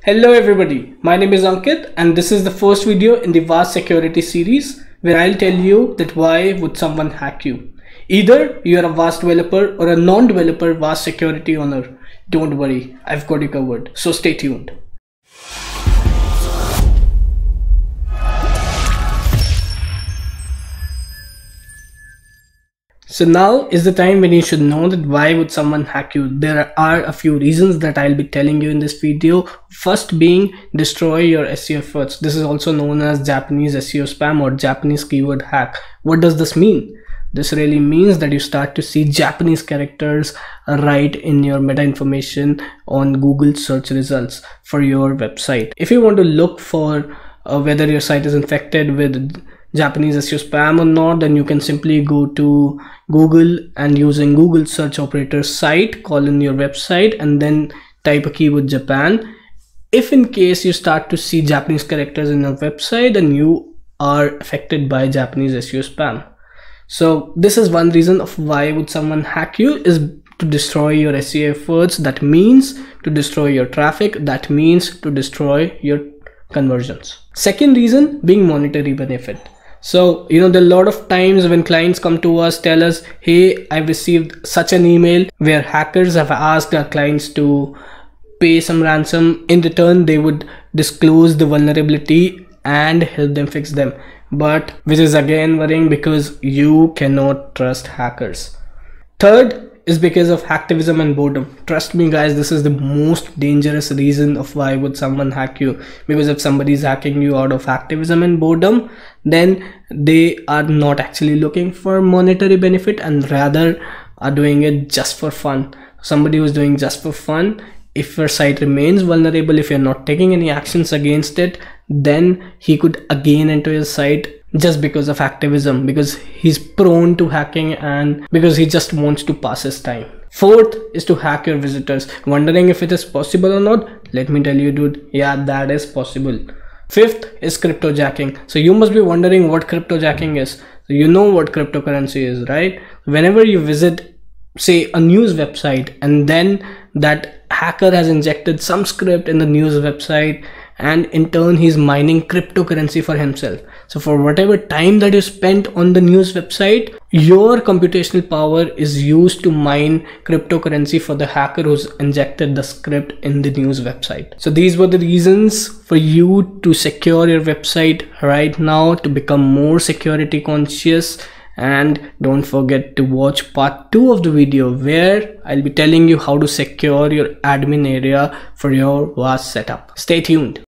Hello everybody, my name is Ankit and this is the first video in the WaaS security series where I'll tell you that why would someone hack you. Either you're a WaaS developer or a non-developer WaaS security owner. Don't worry, I've got you covered, so stay tuned. So now is the time when you should know that why would someone hack you. There are a few reasons that I'll be telling you in this video. First being destroy your SEO efforts. This is also known as Japanese SEO spam or Japanese keyword hack. What does this mean? This really means that you start to see Japanese characters right in your meta information on Google search results for your website. If you want to look for whether your site is infected with Japanese SEO spam or not, then you can simply go to Google and using Google search operator site, call in your website and then type a keyword Japan. If in case you start to see Japanese characters in your website, then you are affected by Japanese SEO spam. So this is one reason of why would someone hack you, is to destroy your SEO efforts. That means to destroy your traffic. That means to destroy your conversions. Second reason being monetary benefit. So, there are a lot of times when clients come to us, tell us, hey, I've received such an email where hackers have asked our clients to pay some ransom. In return, they would disclose the vulnerability and help them fix them. But which is again worrying because you cannot trust hackers. Third is because of hacktivism and boredom. Trust me guys, this is the most dangerous reason of why would someone hack you. Because if somebody is hacking you out of hacktivism and boredom, then they are not actually looking for monetary benefit and rather are doing it just for fun. Somebody who's doing just for fun, if your site remains vulnerable, if you're not taking any actions against it, then he could again enter your site just because of activism, because he's prone to hacking and because he just wants to pass his time. Fourth is to hack your visitors. Wondering if it is possible or not? Let me tell you, dude, yeah, that is possible. Fifth is CryptoJacking. So you must be wondering what CryptoJacking is. So you know what cryptocurrency is, right? Whenever you visit, say, a news website and then that hacker has injected some script in the news website and in turn he's mining cryptocurrency for himself. So for whatever time that you spent on the news website, your computational power is used to mine cryptocurrency for the hacker who's injected the script in the news website. So these were the reasons for you to secure your website right now, to become more security conscious. And don't forget to watch part 2 of the video where I'll be telling you how to secure your admin area for your WaaS setup. Stay tuned.